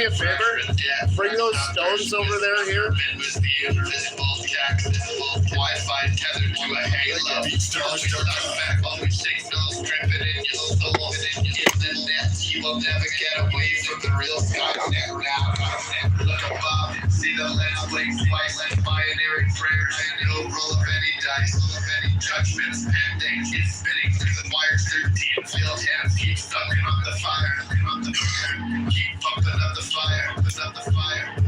a favor? Bring those stones over there here. Wi-Fi tethered to a halo. You will never get away from the real Skynet now. Look above, see the lens blink twice, binary prayers, and no roll of any dice, judgments pending, it's spinning through the wires, 13 field hands, keep sucking up the fire, keep pumping up the fire,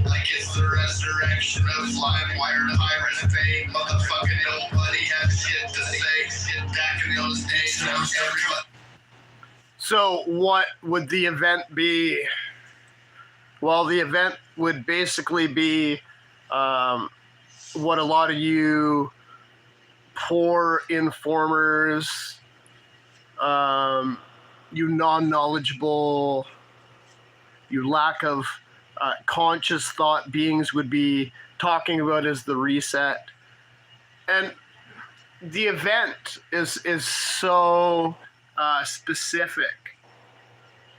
like it's the resurrection of flying wired pirates, fame, motherfucking nobody has shit to say, sit back in those days, everybody. So what would the event be? Well, the event would basically be what a lot of you poor informers, you non-knowledgeable, you lack of conscious thought beings would be talking about as the reset. And the event is so specific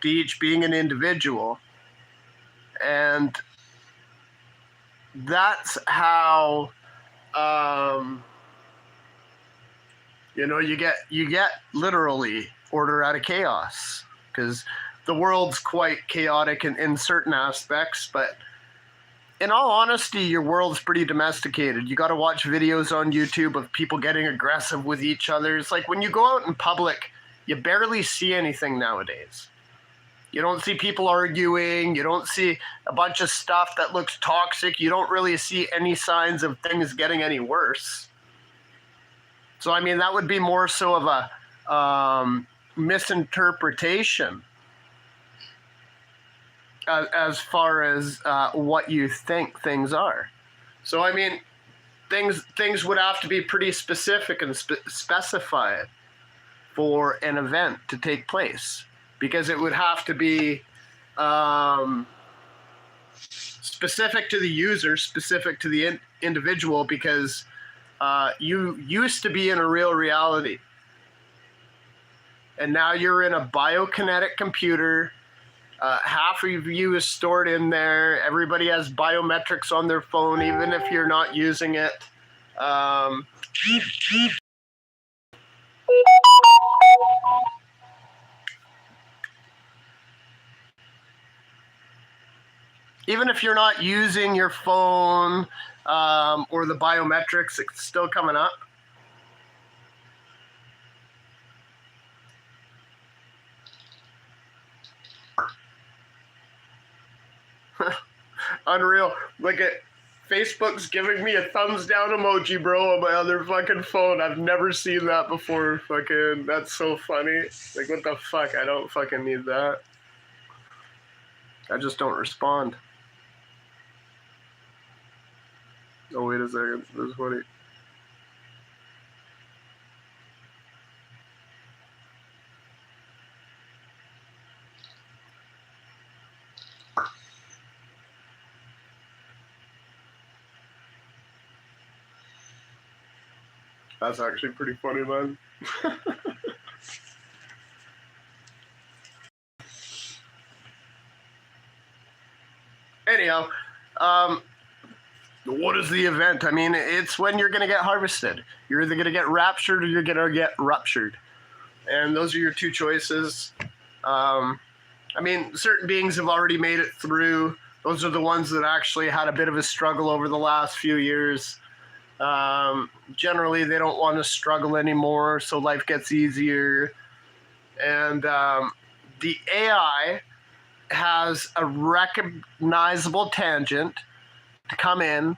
to each being an individual, and that's how you get literally order out of chaos, because the world's quite chaotic in certain aspects, but in all honesty, your world's pretty domesticated. You got to watch videos on YouTube of people getting aggressive with each other. It's like when you go out in public, you barely see anything nowadays. You don't see people arguing. You don't see a bunch of stuff that looks toxic. You don't really see any signs of things getting any worse. So, I mean, that would be more so of a misinterpretation as far as what you think things are. So, I mean, things would have to be pretty specific and specified for an event to take place, because it would have to be specific to the user, specific to the individual, because you used to be in a real reality, and now you're in a biokinetic computer. Half of you is stored in there. Everybody has biometrics on their phone, even if you're not using it. Even if you're not using your phone or the biometrics, it's still coming up. Unreal. Look at Facebook's giving me a thumbs down emoji, bro, on my other fucking phone. I've never seen that before. Fucking, that's so funny. Like, what the fuck? I don't fucking need that. I just don't respond. Oh, wait a second. This is funny. That's actually pretty funny, man. Anyhow, what is the event? I mean, it's when you're going to get harvested. You're either going to get raptured or you're going to get ruptured. And those are your two choices. I mean, certain beings have already made it through. Those are the ones that actually had a bit of a struggle over the last few years. Generally, they don't want to struggle anymore, so life gets easier. And the AI has a recognizable tangent to come in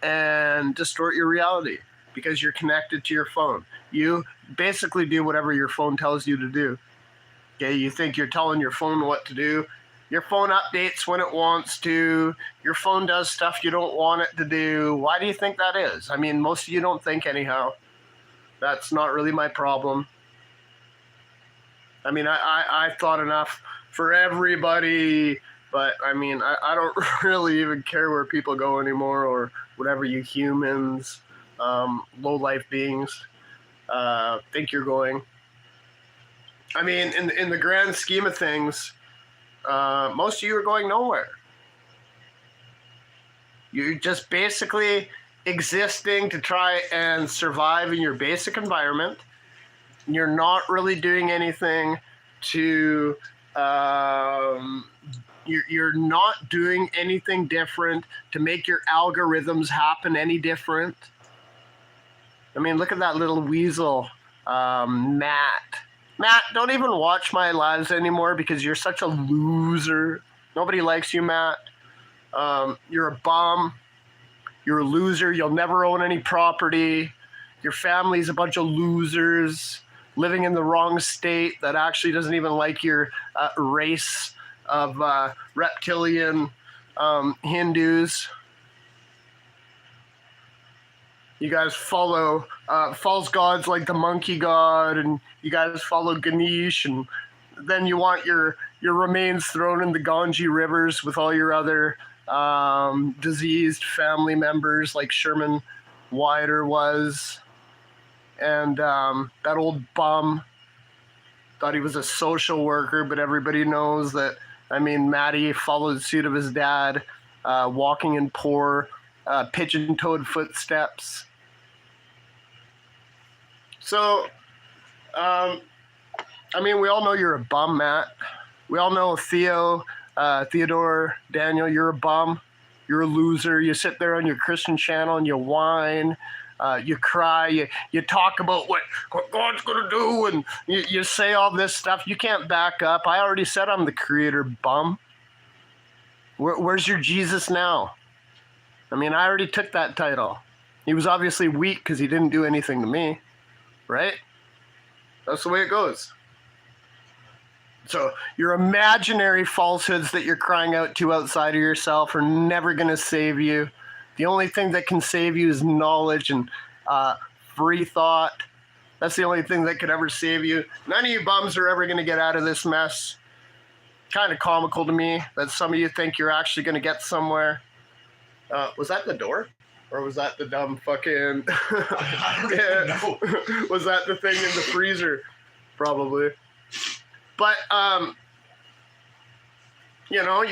and distort your reality because you're connected to your phone. You basically do whatever your phone tells you to do. Okay, you think you're telling your phone what to do. Your phone updates when it wants to. Your phone does stuff you don't want it to do. Why do you think that is? I mean, most of you don't think anyhow. That's not really my problem. I mean, I've thought enough for everybody, but I mean, I don't really even care where people go anymore, or whatever you humans, low-life beings, think you're going. I mean, in the grand scheme of things, most of you are going nowhere. You're just basically existing to try and survive in your basic environment. You're not really doing anything to you're not doing anything different to make your algorithms happen any different. I mean, look at that little weasel, Matt. Matt, don't even watch my lives anymore because you're such a loser. Nobody likes you, Matt. You're a bum. You're a loser. You'll never own any property. Your family's a bunch of losers living in the wrong state that actually doesn't even like your race of reptilian Hindus. You guys follow false gods like the monkey god, and you guys follow Ganesh, and then you want your remains thrown in the Ganges rivers with all your other diseased family members like Sherman Wider was. And that old bum thought he was a social worker, but everybody knows that, I mean, Matty followed suit of his dad, walking in poor pigeon-toed footsteps. So, I mean, we all know you're a bum, Matt. We all know Theodore, Daniel, you're a bum. You're a loser. You sit there on your Christian channel and you whine. You cry, you talk about what God's going to do, and you say all this stuff. You can't back up. I already said I'm the creator, bum. Where's your Jesus now? I mean, I already took that title. He was obviously weak because he didn't do anything to me, right? That's the way it goes. So your imaginary falsehoods that you're crying out to outside of yourself are never going to save you. The only thing that can save you is knowledge and free thought. That's the only thing that could ever save you. None of you bums are ever going to get out of this mess. Kind of comical to me that some of you think you're actually going to get somewhere. Was that the door? Or was that the dumb fucking... I don't even know. Was that the thing in the freezer? Probably. But, you know,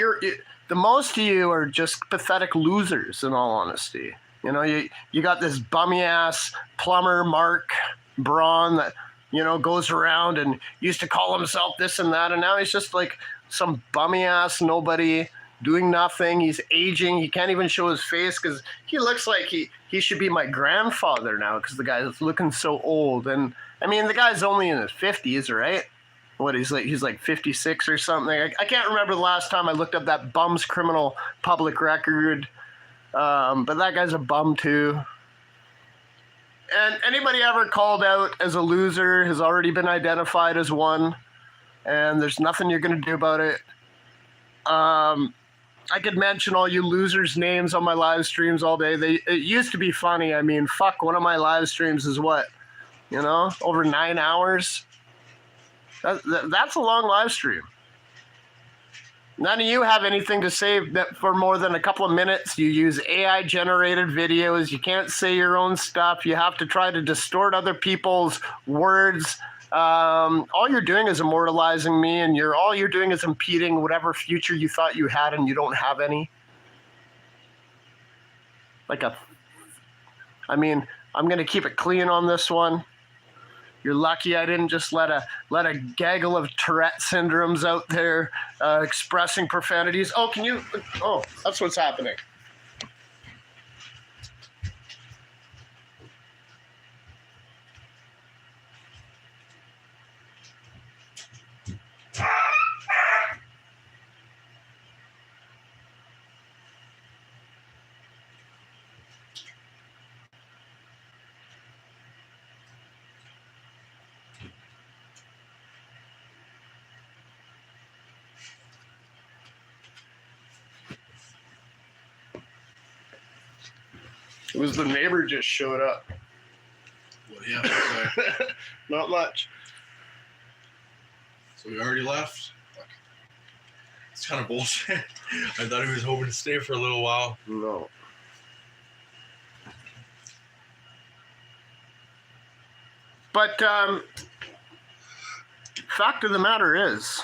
the most of you are just pathetic losers, in all honesty. You know, you got this bummy ass plumber, Mark Braun, that, you know, goes around and used to call himself this and that, and now he's just like some bummy ass nobody doing nothing. He's aging. He can't even show his face because he looks like he should be my grandfather now because the guy's looking so old. And I mean, the guy's only in his 50s, right? What, he's like 56 or something. I can't remember the last time I looked up that bum's criminal public record, but that guy's a bum too. And anybody ever called out as a loser has already been identified as one, and there's nothing you're going to do about it. I could mention all you losers' names on my live streams all day. It used to be funny. I mean, fuck, one of my live streams is what? You know, over 9 hours? That's a long live stream. None of you have anything to say that for more than a couple of minutes. You use AI-generated videos. You can't say your own stuff. You have to try to distort other people's words. All you're doing is immortalizing me, and all you're doing is impeding whatever future you thought you had, and you don't have any. I mean, I'm going to keep it clean on this one. You're lucky I didn't just let a gaggle of Tourette syndromes out there expressing profanities. Oh, that's what's happening. It was the neighbor just showed up. What do you have to say? Not much. So we already left? Fuck. It's kind of bullshit. I thought he was hoping to stay for a little while. No. But fact of the matter is,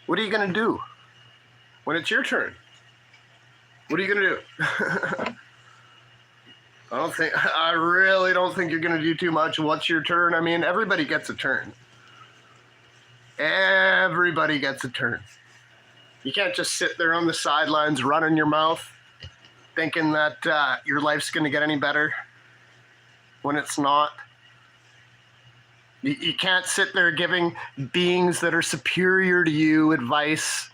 what are you going to do when it's your turn? What are you gonna do? I really don't think you're gonna do too much. What's your turn? I mean, everybody gets a turn. Everybody gets a turn. You can't just sit there on the sidelines running your mouth thinking that your life's gonna get any better when it's not. You can't sit there giving beings that are superior to you advice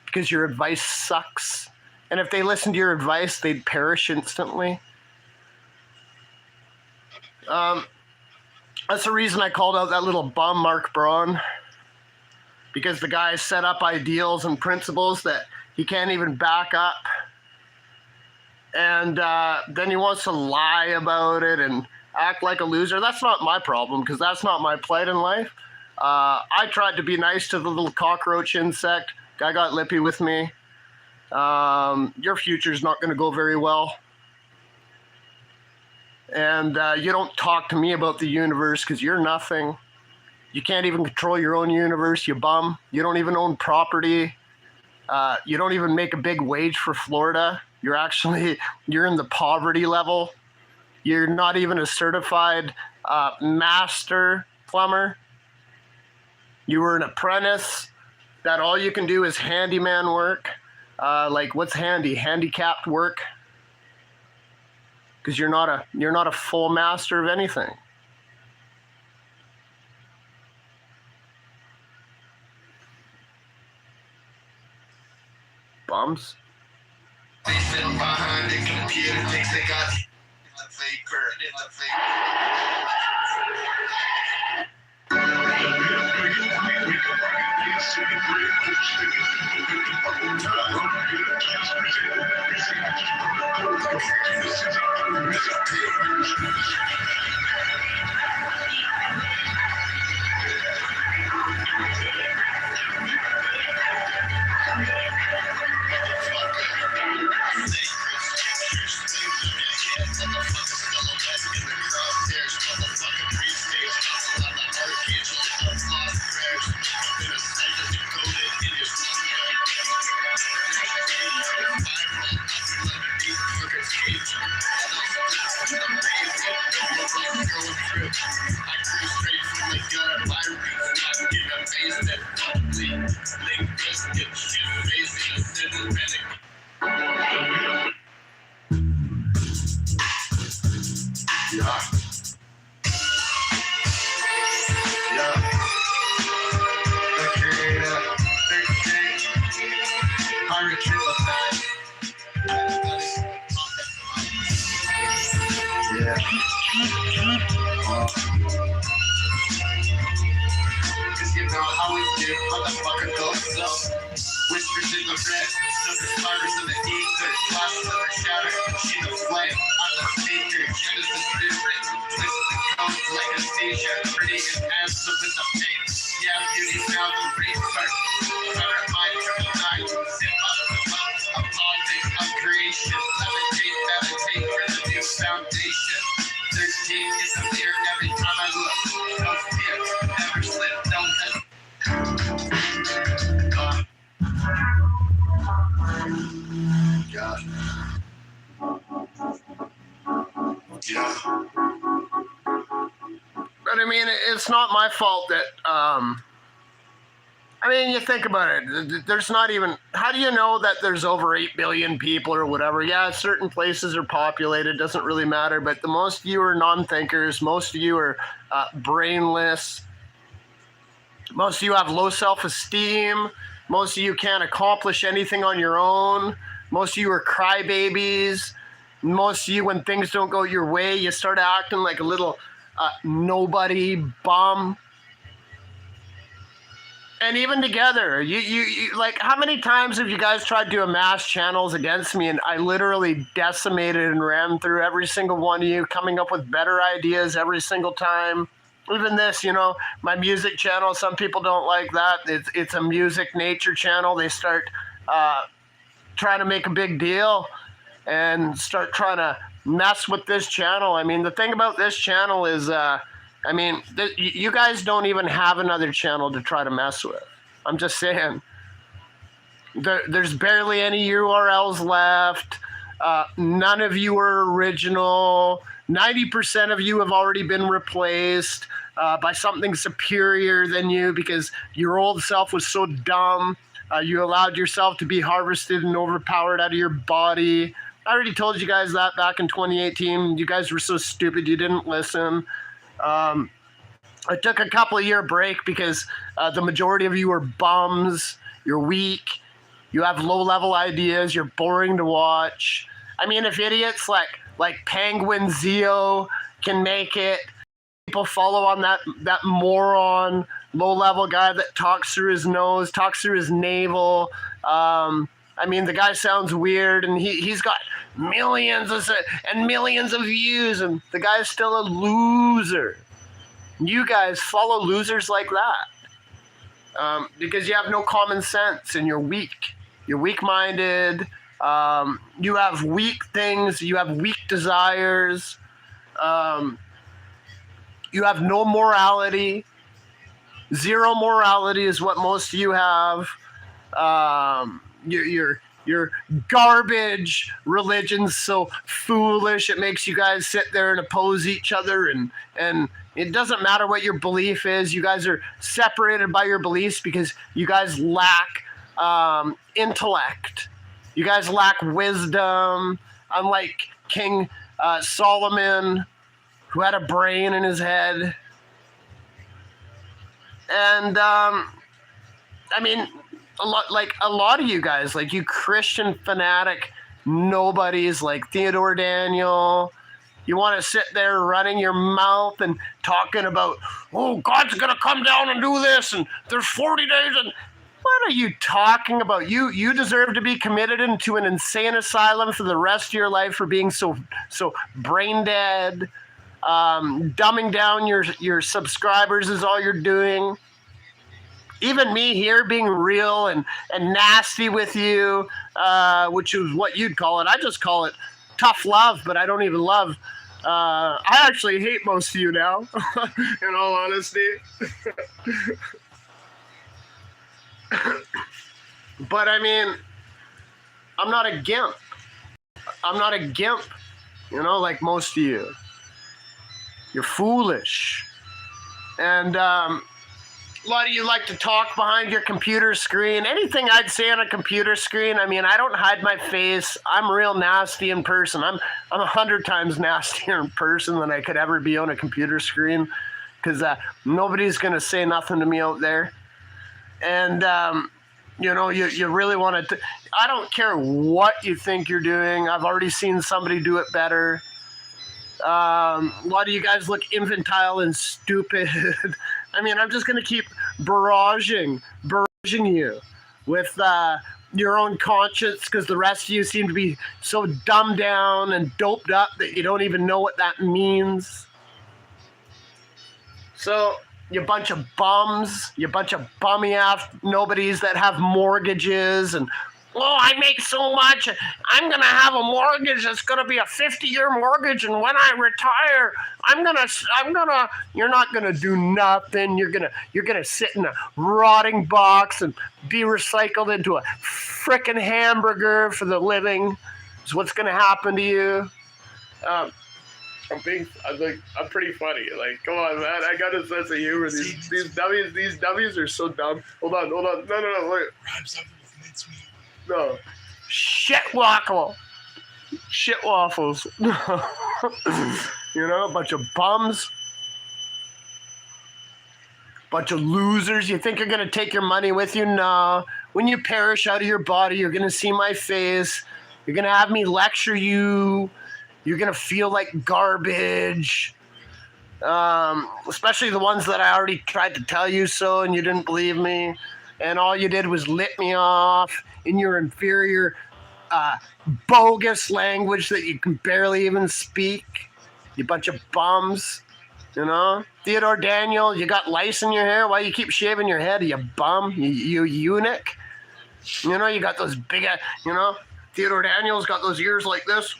because your advice sucks. And if they listened to your advice, they'd perish instantly. That's the reason I called out that little bum, Mark Braun, because the guy set up ideals and principles that he can't even back up. And then he wants to lie about it and act like a loser. That's not my problem, because that's not my plight in life. I tried to be nice to the little cockroach insect. Guy got lippy with me. Your future's not going to go very well. And you don't talk to me about the universe, because you're nothing. You can't even control your own universe, you bum. You don't even own property. You don't even make a big wage for Florida. You're in the poverty level. You're not even a certified master plumber. You were an apprentice that all you can do is handyman work. Like, what's handy? Handicapped work? Because you're not a full master of anything. Bums. They sit behind the computer, thinks they got in the vapor. Cause you know how we do, motherfucker goes slow. Whispers in the red, sucker spiders in the ether, flashes of her shatter, she's a flame, I'm the speaker, Genesis different, twists the codes like a seizure, pretty enhanced with the pain. Yeah, beauty found the research, cover my triple nine, sit up above, a politics of creation, meditate for the new foundation. 13 is a fear every time I look, no fear, never slip, no hesitation. Yeah. But I mean, it's not my fault that, I mean, you think about it, there's not even, how do you know that there's over 8 billion people or whatever? Yeah, certain places are populated, doesn't really matter, but the most of you are non-thinkers, most of you are brainless, most of you have low self-esteem, most of you can't accomplish anything on your own, most of you are crybabies, most of you, when things don't go your way, you start acting like a little nobody bum. And even together, you like, how many times have you guys tried to amass channels against me, and I literally decimated and ran through every single one of you, coming up with better ideas every single time? Even this, you know, my music channel, some people don't like that. It's a music nature channel. They start trying to make a big deal and start trying to mess with this channel. I mean, the thing about this channel is, I mean, you guys don't even have another channel to try to mess with. I'm just saying. There's barely any URLs left. None of you are original. 90% of you have already been replaced by something superior than you because your old self was so dumb. You allowed yourself to be harvested and overpowered out of your body. I already told you guys that back in 2018. You guys were so stupid you didn't listen. I took a couple of year break because the majority of you are bums. You're weak. You have low-level ideas. You're boring to watch. I mean, if idiots like Penguin Zeo can make it, people follow on that moron, low-level guy that talks through his nose, talks through his navel. I mean, the guy sounds weird, and he's got millions and millions of views, and the guy's still a loser. You guys follow losers like that because you have no common sense and you're weak. You're weak-minded. You have weak things. You have weak desires. You have no morality. Zero morality is what most of you have. Your garbage religion's so foolish. It makes you guys sit there and oppose each other, and it doesn't matter what your belief is. You guys are separated by your beliefs because you guys lack intellect. You guys lack wisdom, unlike King Solomon, who had a brain in his head. And I mean, a lot of you guys, like you Christian fanatic nobodies like Theodore Daniel, you want to sit there running your mouth and talking about, oh, God's going to come down and do this, and there's 40 days, and what are you talking about? You deserve to be committed into an insane asylum for the rest of your life for being so brain dead. Dumbing down your subscribers is all you're doing. Even me here being real and nasty with you, which is what you'd call it. I just call it tough love, but I don't even love. I actually hate most of you now, in all honesty. But I mean, I'm not a gimp. I'm not a gimp, like most of you. You're foolish. And a lot of you like to talk behind your computer screen. Anything I'd say on a computer screen, I mean, I don't hide my face. I'm real nasty in person. I'm 100 times nastier in person than I could ever be on a computer screen because nobody's going to say nothing to me out there. And, you really want to... I don't care what you think you're doing. I've already seen somebody do it better. A lot of you guys look infantile and stupid. I mean, I'm just going to keep barraging you with your own conscience because the rest of you seem to be so dumbed down and doped up that you don't even know what that means. So, you bunch of bums, you bunch of bummy-ass nobodies that have mortgages and, oh, I make so much, I'm going to have a mortgage that's going to be a 50-year mortgage, and when I retire, you're not going to do nothing. You're going to sit in a rotting box and be recycled into a frickin' hamburger for the living is what's going to happen to you. I'm pretty funny. Like, come on, man. I got a sense of humor. These W's are so dumb. Hold on. No, wait. Rhyme something with mincemeat. No. Shit waffles. A bunch of bums. Bunch of losers. You think you're going to take your money with you? No. When you perish out of your body, you're going to see my face. You're going to have me lecture you. You're going to feel like garbage. Especially the ones that I already tried to tell you so and you didn't believe me. And all you did was lit me off in your inferior, bogus language that you can barely even speak. You bunch of bums. Theodore Daniel, you got lice in your hair. Why you keep shaving your head? You bum. You eunuch. You got those big, Theodore Daniel's got those ears like this.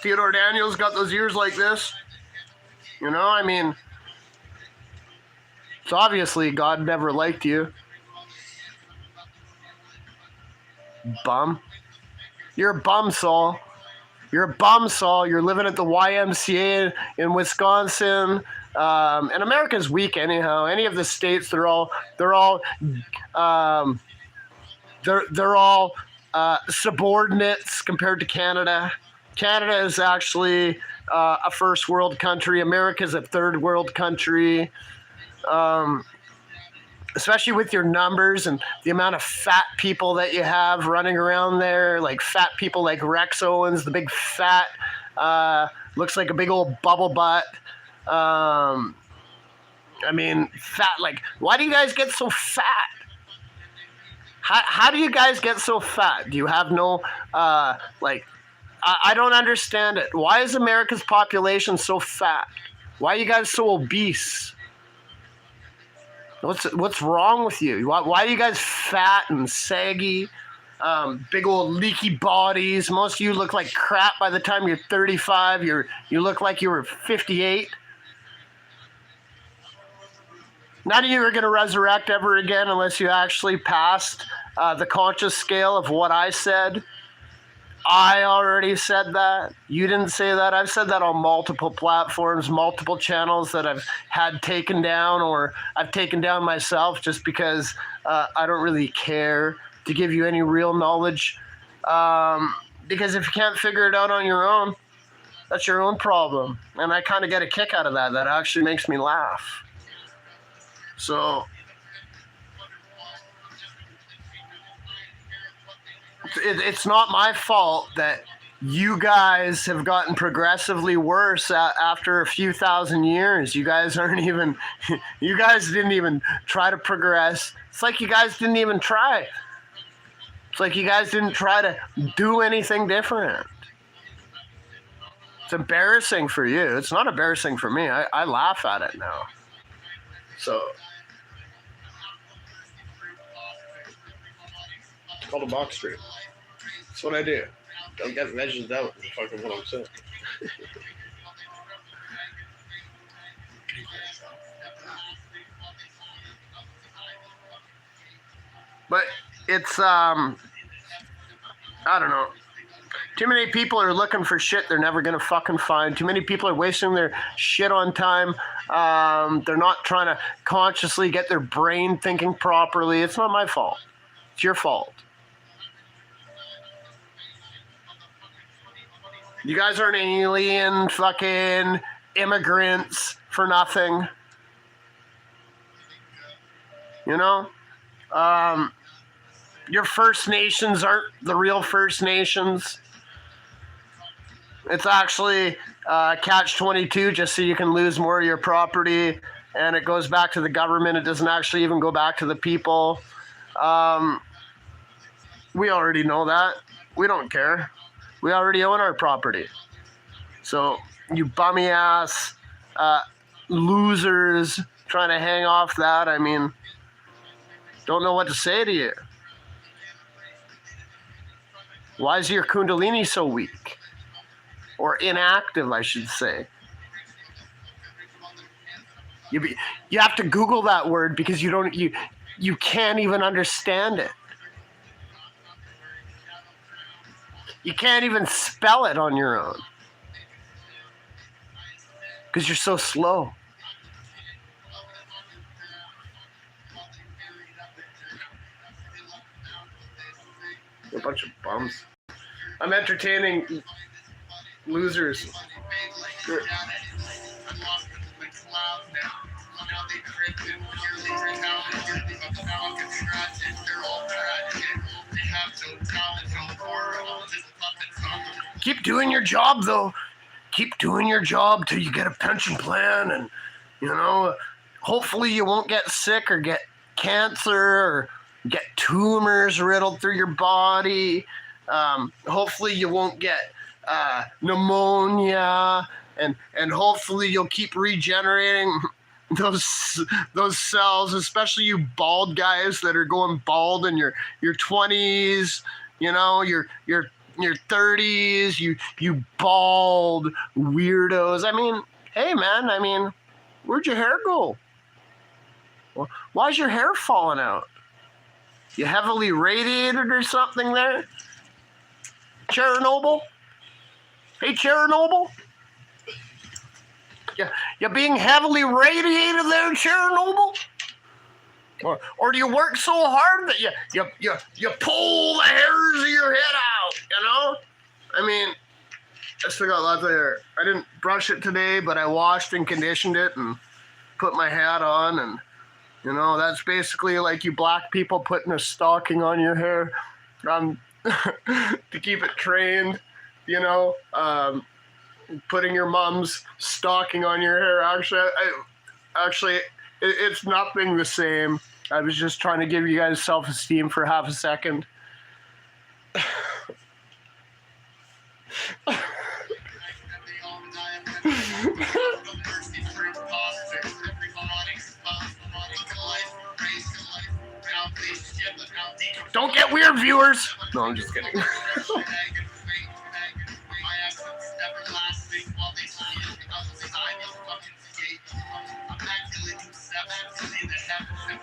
Theodore Daniel's got those ears like this. I mean, it's obviously God never liked you. Bum. You're a bum, Saul. You're a bum, Saul. You're living at the YMCA in Wisconsin. And America's weak anyhow. Any of the states, they're all subordinates compared to Canada. Canada is actually a first world country. America's a third world country. Especially with your numbers and the amount of fat people that you have running around there, like fat people like Rex Owens, the big fat, looks like a big old bubble butt. I mean, fat, like, why do you guys get so fat? How do you guys get so fat? Do you have no, I don't understand it. Why is America's population so fat? Why are you guys so obese? What's wrong with you? Why are you guys fat and saggy? Big old leaky bodies. Most of you look like crap by the time you're 35. You look like you were 58. None of you are going to resurrect ever again unless you actually passed the conscious scale of what I said. I already said that. You didn't say that. I've said that on multiple platforms, multiple channels that I've had taken down or I've taken down myself just because I don't really care to give you any real knowledge. Because if you can't figure it out on your own, that's your own problem. And I kind of get a kick out of that. That actually makes me laugh. So it's not my fault that you guys have gotten progressively worse after a few thousand years. You guys didn't even try to progress. It's like you guys didn't even try. It's like you guys didn't try to do anything different. It's embarrassing for you. It's not embarrassing for me. I laugh at it now. So it's called a box stream. That's what I do. Don't get measured out in fucking what I'm saying. But it's I don't know. Too many people are looking for shit they're never gonna fucking find. Too many people are wasting their shit on time. They're not trying to consciously get their brain thinking properly. It's not my fault. It's your fault. You guys aren't alien fucking immigrants for nothing. You know? Your First Nations aren't the real First Nations. It's actually catch-22 just so you can lose more of your property. And it goes back to the government. It doesn't actually even go back to the people. We already know that. We don't care. We already own our property. So you bummy ass losers trying to hang off that, I mean, don't know what to say to you. Why is your kundalini so weak? Or inactive, I should say. You have to Google that word because you can't even understand it. You can't even spell it on your own. Because you're so slow. You're a bunch of bums. I'm entertaining losers. Keep doing your job, though. Keep doing your job till you get a pension plan, and hopefully you won't get sick or get cancer or get tumors riddled through your body. Hopefully you won't get pneumonia, and hopefully you'll keep regenerating those cells, especially you bald guys that are going bald in your 20s, your 30s, you bald weirdos. I mean, hey man, where'd your hair go? Why's your hair falling out? You heavily radiated or something there? Chernobyl? Hey, Chernobyl? You being heavily radiated there, Chernobyl? Or do you work so hard that you pull the hairs of your head out, you know? I mean, I still got lots of hair. I didn't brush it today, but I washed and conditioned it and put my hat on, and you know, that's basically like you black people putting a stocking on your hair to keep it trained, you know, putting your mom's stocking on your hair. Actually, it's nothing the same. I was just trying to give you guys self-esteem for half a second. Don't get weird, viewers. No, I'm just kidding.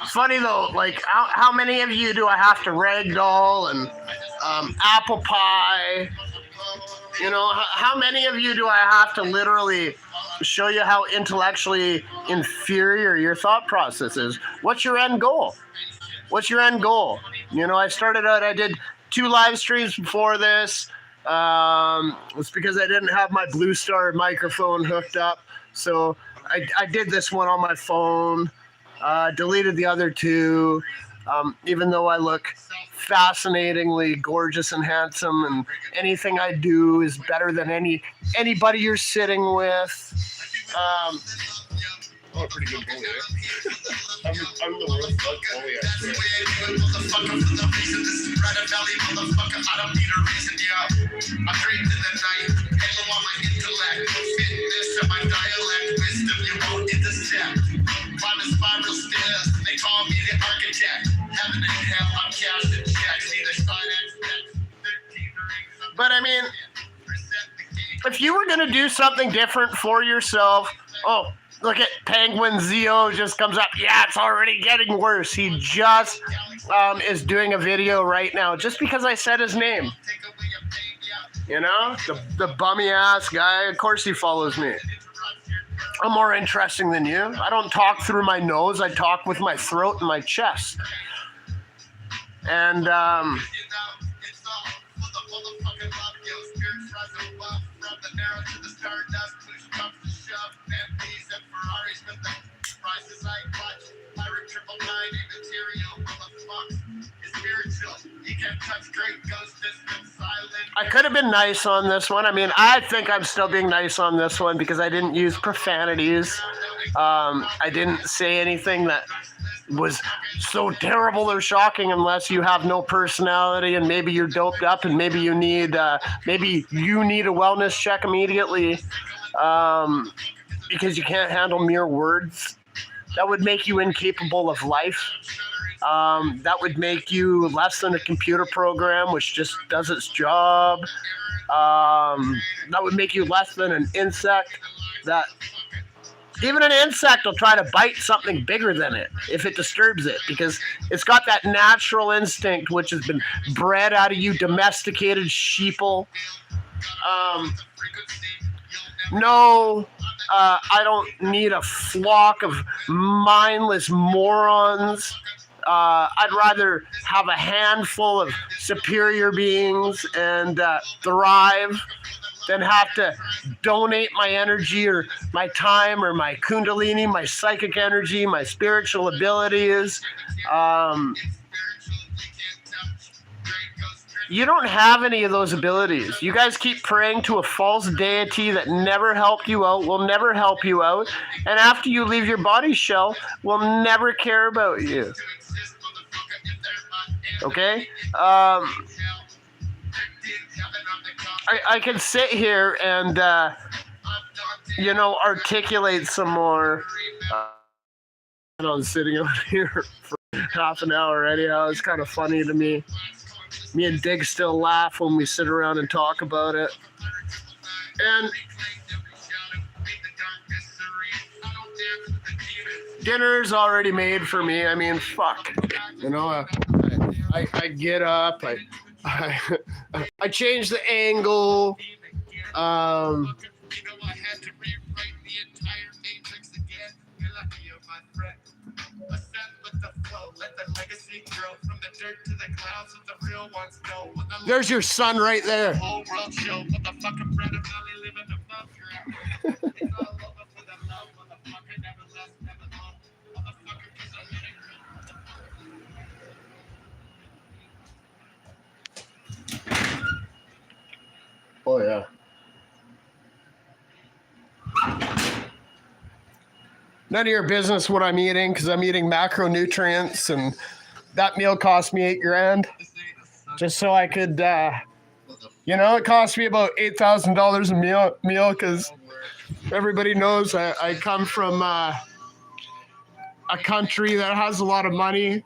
Funny though, like how many of you do I have to ragdoll and apple pie? You know, how many of you do I have to literally show you how intellectually inferior your thought process is? What's your end goal? What's your end goal? You know, I started out, I did 2 live streams before this. It's because I didn't have my Blue Star microphone hooked up. So I did this one on my phone, deleted the other 2, even though I look fascinatingly gorgeous and handsome, and anything I do is better than anybody you're sitting with. Oh, pretty good bully, eh? I'm the world's best bully, actually. But I mean, if you were going to do something different for yourself, oh, look at Penguin Zio just comes up. Yeah, it's already getting worse. He just is doing a video right now just because I said his name. You know, the bummy ass guy. Of course he follows me. I'm more interesting than you. I don't talk through my nose. I talk with my throat and my chest. And I could have been nice on this one. I mean, I think I'm still being nice on this one because I didn't use profanities. I didn't say anything that was so terrible or shocking unless you have no personality and maybe you're doped up and maybe you need a wellness check immediately because you can't handle mere words. That would make you incapable of life. That would make you less than a computer program which just does its job. That would make you less than an insect that even an insect will try to bite something bigger than it if it disturbs it because it's got that natural instinct which has been bred out of you domesticated sheeple. No, I don't need a flock of mindless morons. I'd rather have a handful of superior beings and thrive than have to donate my energy or my time or my kundalini, my psychic energy, my spiritual abilities. You don't have any of those abilities. You guys keep praying to a false deity that never helped you out, will never help you out, and after you leave your body shell, will never care about you. Okay? I can sit here and, articulate some more. I'm sitting out here for half an hour anyhow. It's kind of funny to me. Me and Dig still laugh when we sit around and talk about it. And dinner's already made for me. I mean, fuck. I get up, I change the angle. You know I had to rewrite the entire matrix again. You're lucky you're my friend. Ascend with the flow, let the legacy grow from the dirt to the clouds with the real ones know. There's your son right there. Whole world show, motherfucking Brother Valley living above ground. It's all over for the love, motherfucker, never less, never long. Motherfucker, 'cause I let it go. Oh yeah. None of your business what I'm eating because I'm eating macronutrients, and that meal cost me $8,000 just so I could, it cost me about $8,000 a meal because everybody knows I come from a country that has a lot of money.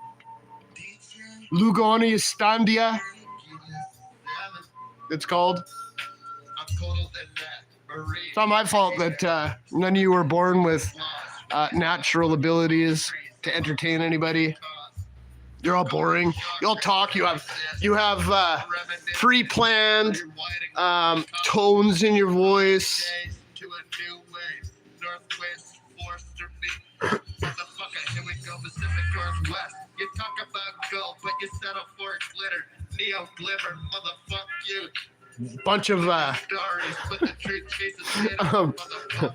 Lugonia, it's called. It's not my fault that none of you were born with natural abilities to entertain anybody. You're all boring. You all talk. You have pre-planned tones in your voice. You talk about gold, but you settle for glitter. Neo glimmer, motherfuck you. Bunch of Stories, but the truth chases motherfucking.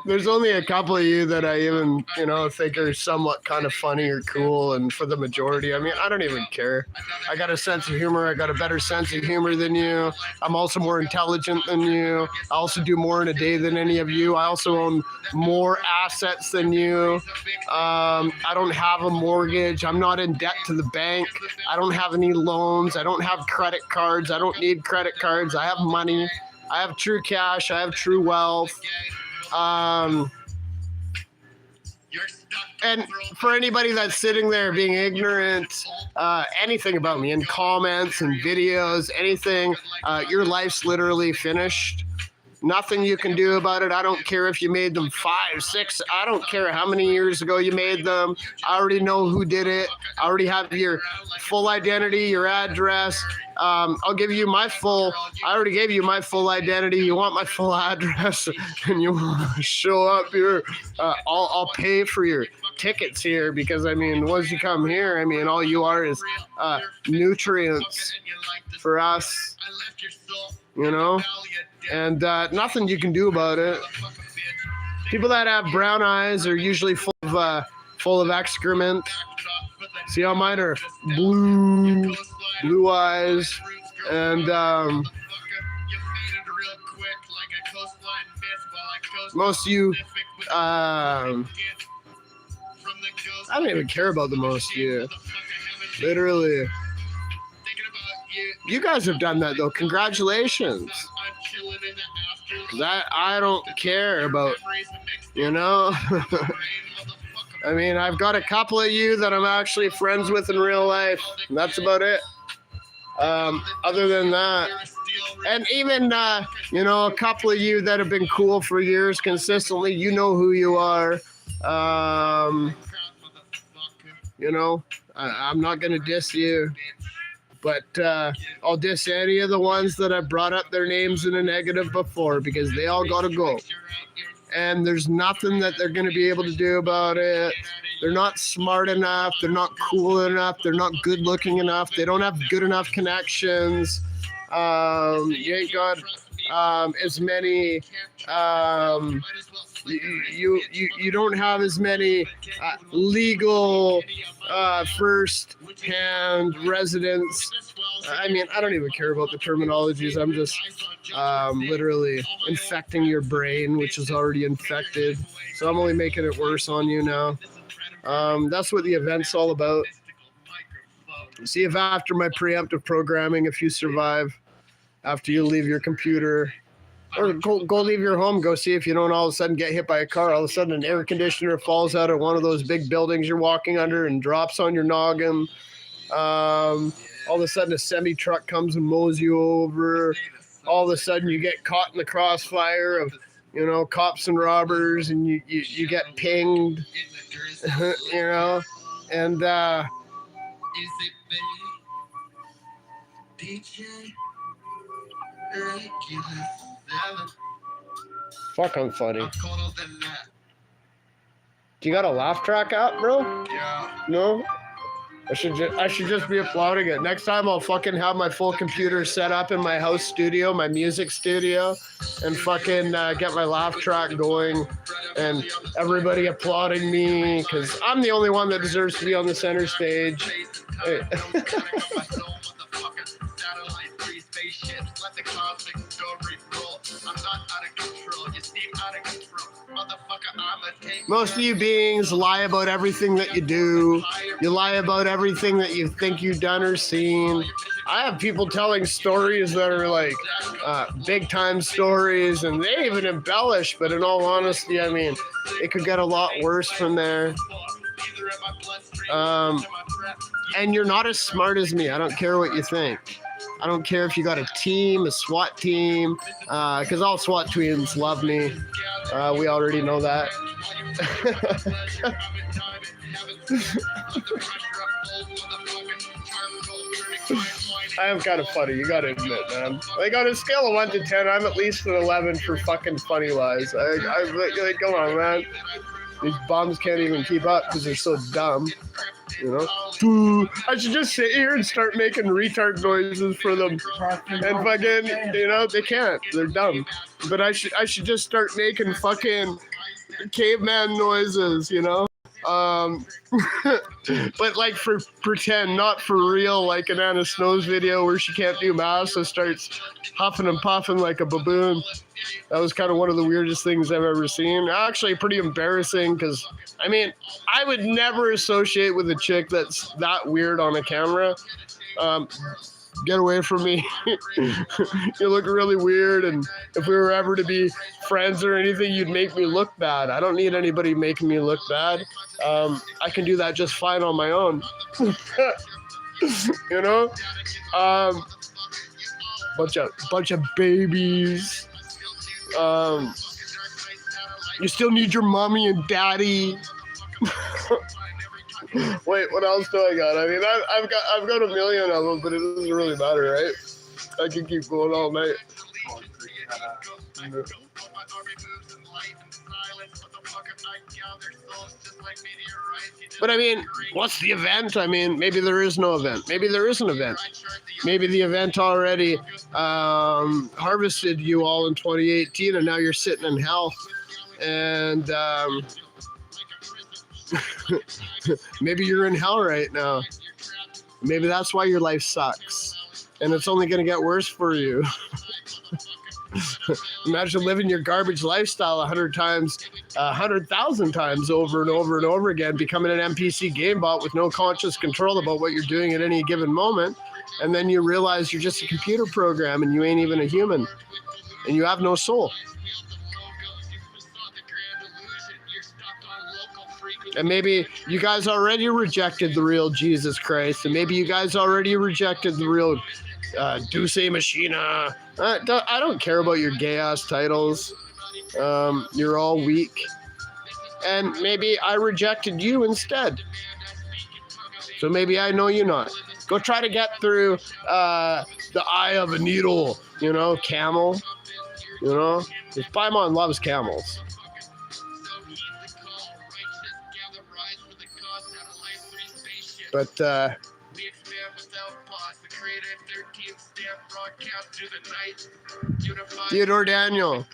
there's only a couple of you that I even, think are somewhat kind of funny or cool, and for the majority, I mean, I don't even care. I got a sense of humor. I got a better sense of humor than you. I'm also more intelligent than you. I also do more in a day than any of you. I also own more assets than you. I don't have a mortgage. I'm not in debt to the bank. I don't have any loans. I don't have credit cards. I don't need credit cards. I have money. I have true cash. I have true wealth. And for anybody that's sitting there being ignorant, anything about me in comments and videos, anything, your life's literally finished. Nothing you can do about it. I don't care if you made them 5, 6. I don't care how many years ago you made them. I already know who did it. I already have your full identity, your address. I'll give you I already gave you my full identity. You want my full address and you want to show up here. I'll pay for your tickets here because, once you come here, all you are is nutrients for us, and nothing you can do about it. People that have brown eyes are usually full of excrement. See how mine are blue eyes, and most of you, I don't even care about the most of you. Literally. You guys have done that, though. Congratulations. I don't care about, I've got a couple of you that I'm actually friends with in real life, and that's about it. Other than that, and even, a couple of you that have been cool for years consistently, you know who you are. I'm not going to diss you. But I'll diss any of the ones that I've brought up their names in a negative before because they all got to go. And there's nothing that they're going to be able to do about it. They're not smart enough. They're not cool enough. They're not good looking enough. They don't have good enough connections. You ain't got as many. You don't have as many legal first-hand residents. I don't even care about the terminologies. I'm just literally infecting your brain, which is already infected. So I'm only making it worse on you now. That's what the event's all about. See if after my preemptive programming, if you survive, after you leave your computer, or go leave your home, go see if you don't all of a sudden get hit by a car. All of a sudden an air conditioner falls out of one of those big buildings you're walking under and drops on your noggin. All of a sudden a semi-truck comes and mows you over. All of a sudden you get caught in the crossfire of, cops and robbers, and you get pinged, And Is it babe? DJ regular 7. fuck, I'm funny. I'm colder than that. Do you got a laugh track app, bro? Yeah. No? I should just be uploading it. Next time I'll fucking have my full computer set up in my house studio, my music studio, and fucking get my laugh track going and everybody applauding me because I'm the only one that deserves to be on the center stage. Hey. Most of you beings lie about everything that you do. You lie about everything that you think you've done or seen. I have people telling stories that are like big time stories, and they even embellish, but in all honesty, I mean, it could get a lot worse from there. And you're not as smart as me. I don't care what you think. I don't care if you got a team, a SWAT team, because all SWAT teams love me. We already know that. I am kind of funny, you gotta admit, man. Like on a scale of 1 to 10, I'm at least an 11 for fucking funny lies. Like, come on, man. These bums can't even keep up because they're so dumb. You know, I should just sit here and start making retard noises for them, and fucking, you know, they can't. They're dumb. But I should just start making fucking caveman noises, you know. But like for pretend, not for real, like an Anna Snow's video where she can't do math, so starts huffing and puffing like a baboon. That was kind of one of the weirdest things I've ever seen. Actually, pretty embarrassing because, I mean, I would never associate with a chick that's that weird on a camera. Get away from me. You look really weird, and if we were ever to be friends or anything, you'd make me look bad. I don't need anybody making me look bad. I can do that just fine on my own. You know? Bunch of babies. You still need your mommy and daddy. Wait, what else do I got? I mean, I've got a million of them, but it doesn't really matter, right? I can keep going all night. But I mean, what's the event? I mean, maybe there is no event. Maybe there is an event. Maybe the event already harvested you all in 2018, and now you're sitting in hell. And maybe you're in hell right now. Maybe that's why your life sucks. And it's only going to get worse for you. Imagine living your garbage lifestyle 100,000 times over and over and over again, becoming an NPC game bot with no conscious control about what you're doing at any given moment. And then you realize you're just a computer program and you ain't even a human. And you have no soul. And maybe you guys already rejected the real Jesus Christ. And maybe you guys already rejected the real Dulce Machina. I don't care about your gay-ass titles. You're all weak. And maybe I rejected you instead. So maybe I know you not. Go try to get through the eye of a needle, you know, camel. You know, because Paimon loves camels. But Theodore Daniel,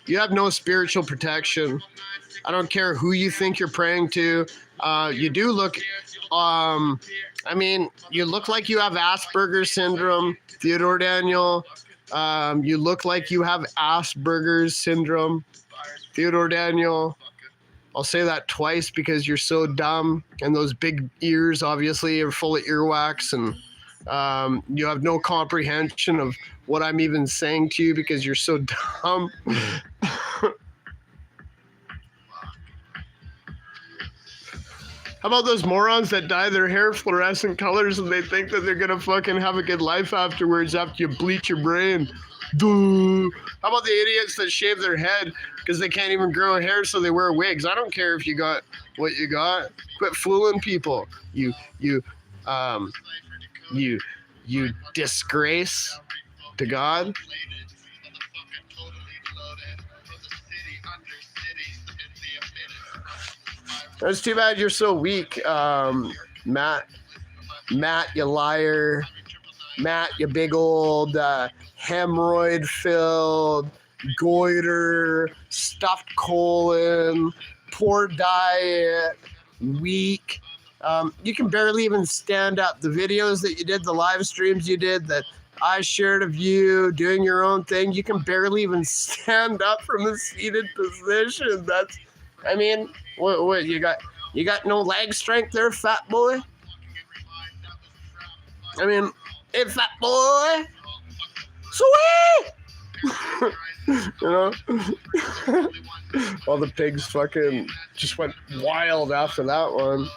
you have no spiritual protection. I don't care who you think you're praying to. You do look, I mean, you look like you have Asperger's syndrome, Theodore Daniel. You look like you have Asperger's syndrome, Theodore Daniel. I'll say that twice because you're so dumb, and those big ears obviously are full of earwax, and you have no comprehension of what I'm even saying to you because you're so dumb. How about those morons that dye their hair fluorescent colors and they think that they're gonna fucking have a good life afterwards after you bleach your brain? Duh. How about the idiots that shave their head because they can't even grow hair, so they wear wigs? I don't care if you got what you got. Quit fooling people. You disgrace to God. It's too bad you're so weak, Matt. Matt, you liar. Matt, you big old hemorrhoid-filled, goiter, stuffed colon, poor diet, weak. You can barely even stand up. The videos that you did, the live streams you did that I shared of you doing your own thing, you can barely even stand up from a seated position. That's, I mean, what you got? You got no leg strength there, fat boy? I mean, hey, fat boy, sweet. You know, all the pigs fucking just went wild after that one.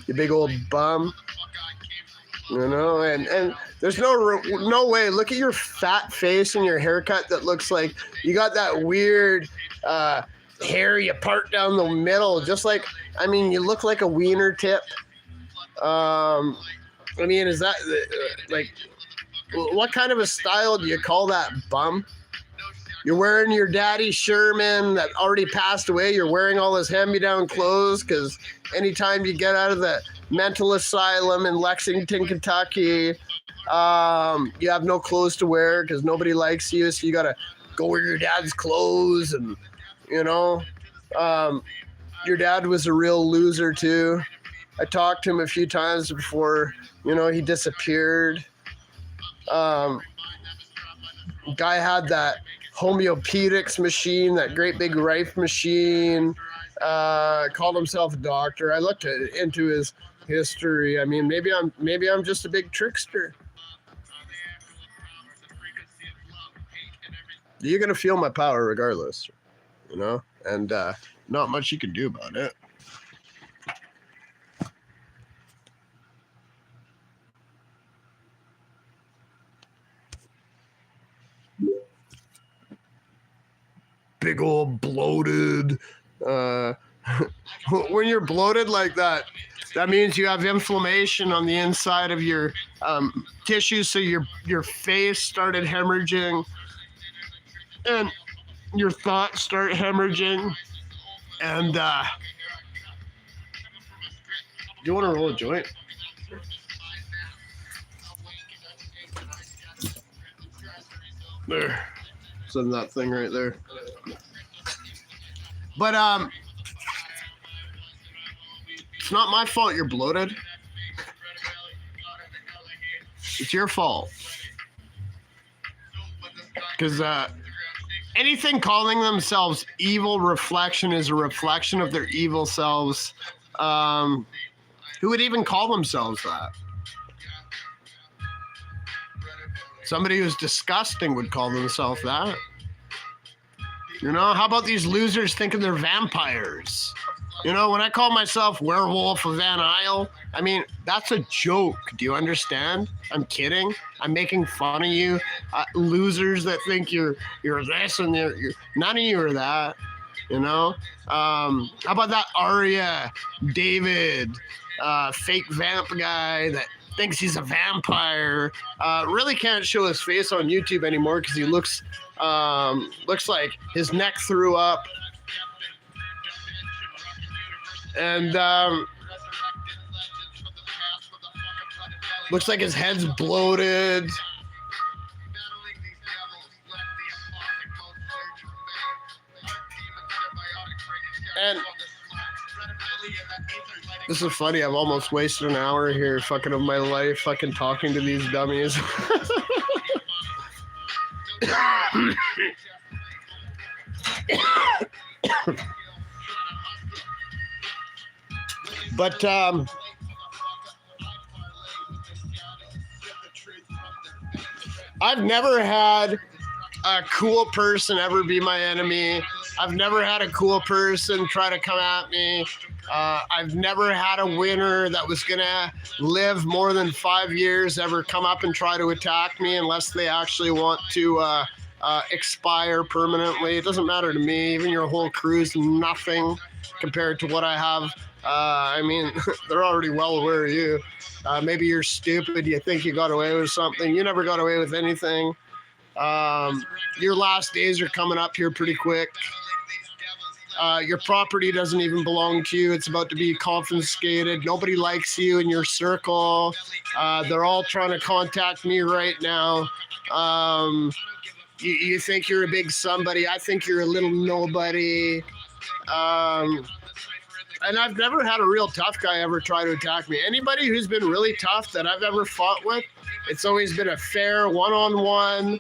You big old bum. You know, and there's no way. Look at your fat face and your haircut that looks like you got that weird hair you part down the middle. Just like, I mean, you look like a wiener tip. I mean, is that like, what kind of a style do you call that, bum? You're wearing your daddy Sherman that already passed away. You're wearing all his hand-me-down clothes because anytime you get out of the mental asylum in Lexington, Kentucky, you have no clothes to wear because nobody likes you. So you got to go wear your dad's clothes. And, you know, your dad was a real loser too. I talked to him a few times before, you know, he disappeared. Guy had that homeopathics machine, that great big rife machine, called himself a doctor. I looked into his history. I mean, maybe I'm just a big trickster. You're gonna feel my power regardless, you know, and not much you can do about it. Big old bloated. When you're bloated like that, that means you have inflammation on the inside of your tissues. So your face started hemorrhaging, and your thoughts start hemorrhaging. And do you want to roll a joint? There. So that thing right there. But it's not my fault you're bloated. It's your fault. Because anything calling themselves evil reflection is a reflection of their evil selves. Who would even call themselves that? Somebody who's disgusting would call themselves that. You know, how about these losers thinking they're vampires? You know, when I call myself Werewolf of Van Isle, I mean, that's a joke. Do you understand? I'm kidding. I'm making fun of you. Losers that think you're this and you're none of you are that. You know? How about that Arya David fake vamp guy that thinks he's a vampire, really can't show his face on YouTube anymore because he looks like his neck threw up. And looks like his head's bloated. And this is funny. I've almost wasted an hour here fucking of my life fucking talking to these dummies. But I've never had a cool person ever be my enemy. I've never had a cool person try to come at me. I've never had a winner that was going to live more than 5 years ever come up and try to attack me unless they actually want to expire permanently. It doesn't matter to me. Even your whole crew's nothing compared to what I have. I mean, they're already well aware of you. Maybe you're stupid. You think you got away with something. You never got away with anything. Your last days are coming up here pretty quick. Your property doesn't even belong to you. It's about to be confiscated. Nobody likes you in your circle. They're all trying to contact me right now. You think you're a big somebody. I think you're a little nobody. And I've never had a real tough guy ever try to attack me. Anybody who's been really tough that I've ever fought with, it's always been a fair one-on-one.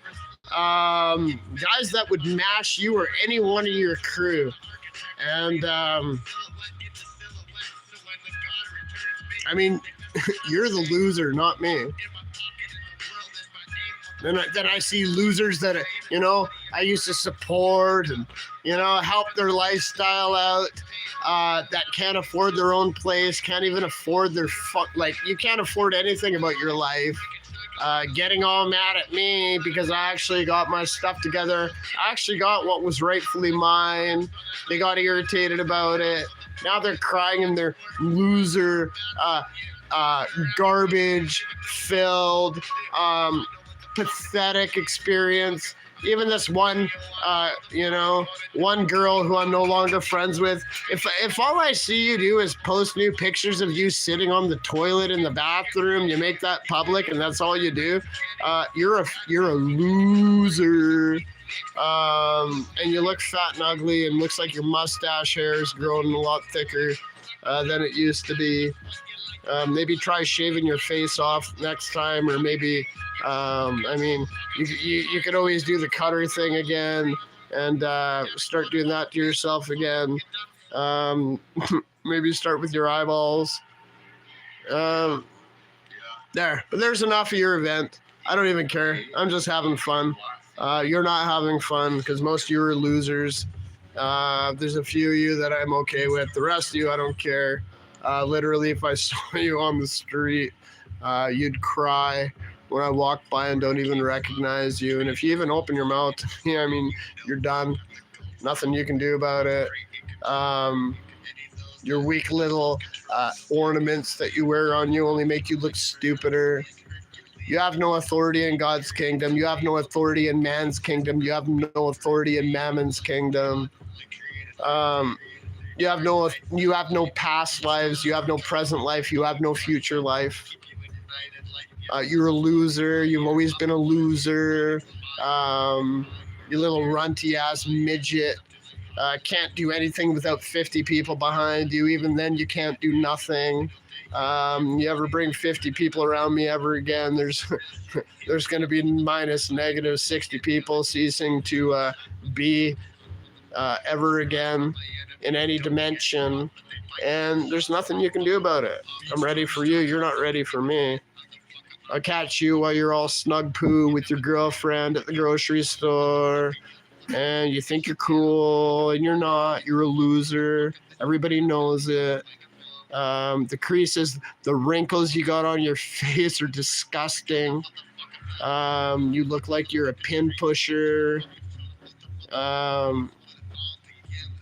Guys that would mash you or any one of your crew. And, I mean, you're the loser, not me. Then I see losers that, you know, I used to support and, you know, help their lifestyle out, that can't afford their own place, can't even afford their, you can't afford anything about your life. Getting all mad at me because I actually got my stuff together. I actually got what was rightfully mine. They got irritated about it. Now they're crying in their loser, garbage filled, pathetic experience. Even this one, one girl who I'm no longer friends with, if all I see you do is post new pictures of you sitting on the toilet in the bathroom, you make that public and that's all you do, you're a loser. And you look fat and ugly and looks like your mustache hair is growing a lot thicker than it used to be. Maybe try shaving your face off next time, or maybe, you could always do the cutter thing again and start doing that to yourself again. Maybe start with your eyeballs. There's enough of your event. I don't even care. I'm just having fun. You're not having fun because most of you are losers. There's a few of you that I'm okay with. The rest of you, I don't care. Literally, if I saw you on the street, you'd cry when I walk by and don't even recognize you. And if you even open your mouth to me, I mean, you're done. Nothing you can do about it. Your weak little ornaments that you wear on you only make you look stupider. You have no authority in God's kingdom. You have no authority in man's kingdom. You have no authority in Mammon's kingdom. You have no past lives. You have no present life. You have no future life. You're a loser. You've always been a loser. You little runty ass midget. Can't do anything without 50 people behind you. Even then, you can't do nothing. You ever bring 50 people around me ever again, there's going to be negative 60 people ceasing to be ever again in any dimension. And there's nothing you can do about it. I'm ready for you. You're not ready for me. I'll catch you while you're all snug poo with your girlfriend at the grocery store. And you think you're cool, and you're not. You're a loser. Everybody knows it. The creases, the wrinkles you got on your face are disgusting. You look like you're a pin pusher. I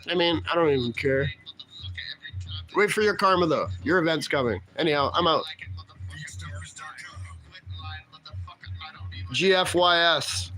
don't even care. Wait for your karma, though. Your event's coming. Anyhow, I'm out. GFYS.